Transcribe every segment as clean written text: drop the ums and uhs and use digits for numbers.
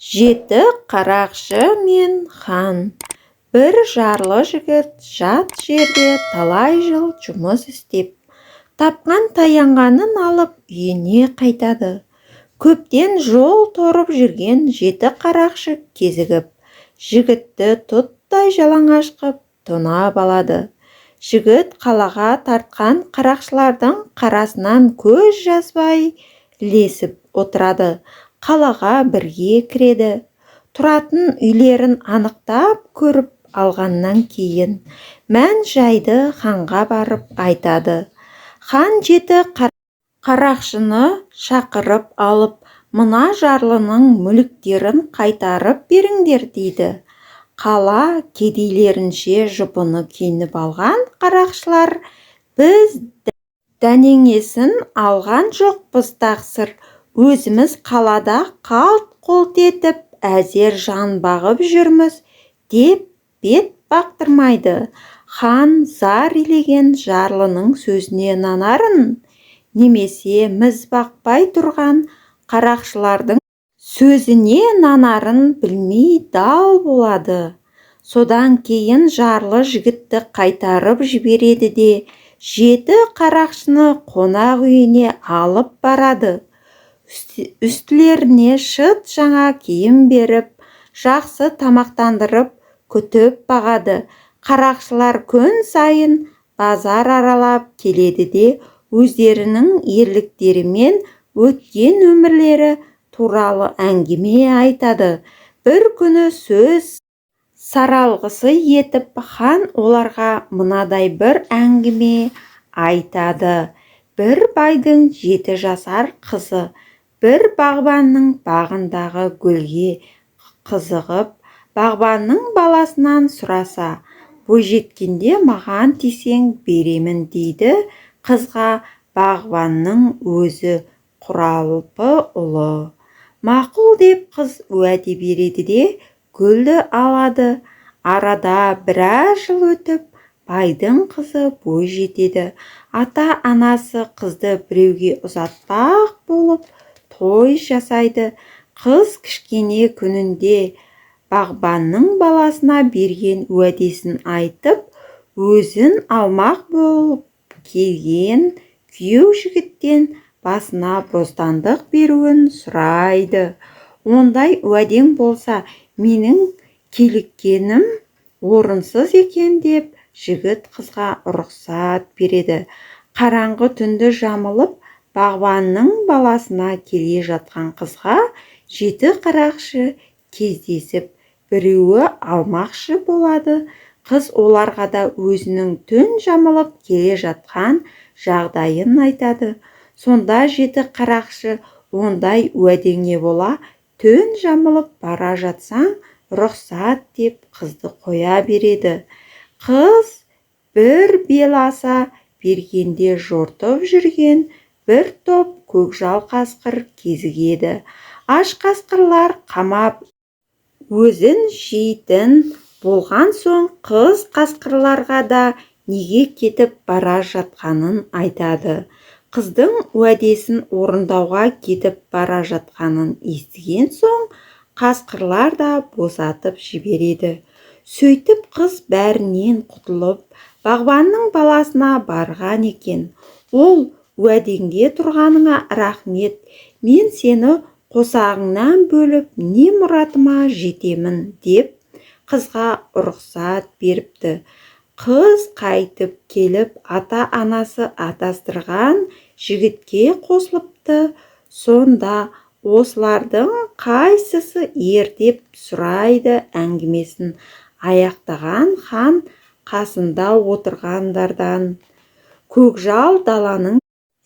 Жеті қарақшы мен хан. Бір жарлы жігіт жат жерде талай жыл жұмыс істеп, тапқан таянғанын алып үйіне қайтады. Көптен жол торып жүрген жеті қарақшы кезігіп, жігітті тұттай жалаңаш қып тонап алады. Жігіт қалаға тартқан қарақшылардың қарасынан көз жазбай ілесіп отырады. Қалаға бірге кіреді. Тұратын үйлерін анықтап көріп алғаннан кейін мән-жайды ханға барып айтады. Хан жеті қарақшыны шақырып алып, мына жарлының мүліктерін қайтарып беріңдер дейді. Қала кедейлерінше жұпыны киініп алған қарақшылар: біз дәнеңесін алған жоқпыз тақсыр, өзіміз қалада қалт-құлт етіп әзер жан бағып жүрміз деп бет бақтырмайды. Хан зар илеген жарлының сөзіне нанарын, немесе міз бақпай тұрған қарақшылардың сөзіне нанарын білмей дал болады. Содан кейін жарлы жігітті қайтарып жібереді де жеті қарақшыны қонақ үйіне алып барады. Үстілеріне шыт жаңа киім беріп, жақсы тамақтандырып күтіп бағады. Қарақшылар күн сайын базар аралап келеді де өздерінің ерліктері мен өткен өмірлері туралы әңгіме айтады. Бір күні сөз саралғысы етіп, хан оларға мынадай бір әңгіме айтады. Бір байдың 7 жасар қызы бір бағбанның бағындағы гүлге қызығып, бағбанның баласынан сұраса, бойжеткенде маған тисең беремін дейді. Қызға бағбанның өзі құралпы ұлы. Мақұл деп қыз уәде береді де гүлді алады. Арада біраз жыл өтіп, байдың қызы бой жетеді. Ата-анасы қызды біреуге ұзатпақ болып той жасайды. Қыз кішкене күнінде бағбанның баласына берген уәдесін айтып, өзін алмақ болып келген күйеу жігіттен басына бостандық беруін сұрайды. Ондай уәдең болса, менің киліккенім орынсыз екен деп жігіт қызға рұқсат береді. Қараңғы түнді жамылып, бағбанның баласына келе жатқан қызға 7 қарақшы кездесіп, біреуі алмақшы болады. Қыз оларға да өзінің түн жамылып келе жатқан жағдайын айтады. Сонда 7 қарақшы: ондай уәдеңе бола, түн жамылып бара жатсаң рұқсат деп қызды қоя береді. Қыз бір бел аса бергенде жортып жүрген бір топ көкжал қасқыр кезігеді. Аш қасқырлар қамап өзін жейтін болған соң, қыз қасқырларға да неге кетіп бара жатқанын айтады. Қыздың уәдесін орындауға кетіп бара жатқанын естіген соң, қасқырлар да босатып жібереді. Сөйтіп қыз бәрінен құтылып, бағбанның баласына барған екен. Ол: уәдеңде тұрғаныңа рахмет, мен сені қосағыңнан бөліп не мұратыма жетемін деп қызға рұқсат беріпті. Қыз қайтып келіп, ата-анасы атастырған жігітке қосылыпты. Сонда осылардың қайсысы ер деп сұрайды. Әңгімесін аяқтаған хан қасында отырғандардан: көкжал даланың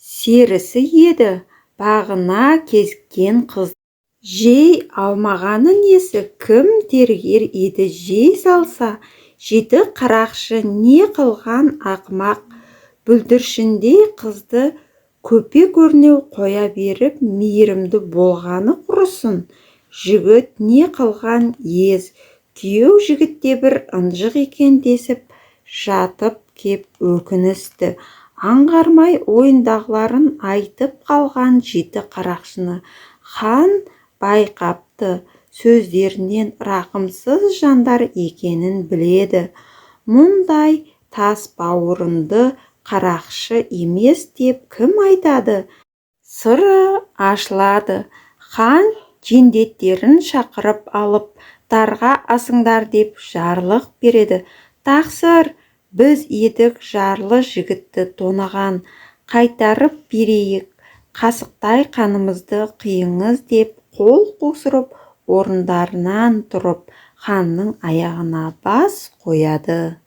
серісі еді, бағына кезіккен қыз жей алмағаны несі, кім тергер еді жей салса. 7 қарақшы не қылған ақымақ, бүлдіршіндей қызды көпе-көрнеу қоя беріп, мейірімді болғаны құрысын. Жігіт не қылған ез, күйеу жігітте бір ынжық екен десіп жатып кеп өкіністі. Аңғармай ойындағыларын айтып қалған 7 қарақшыны хан байқапты. сөздерінен рақымсыз жандар екенін біледі. Мұндай тас бауырынды қарақшы емес деп кім айтады? Сыры ашылады. Хан жендеттерін шақырып алып, дарға асыңдар деп жарлық береді. Тақсыр, біз едік жарлы жігітті тонаған, қайтарып берейік, қасықтай қанымызды қиыңыз деп қол қусырып, орындарынан тұрып, ханның аяғына бас қояды.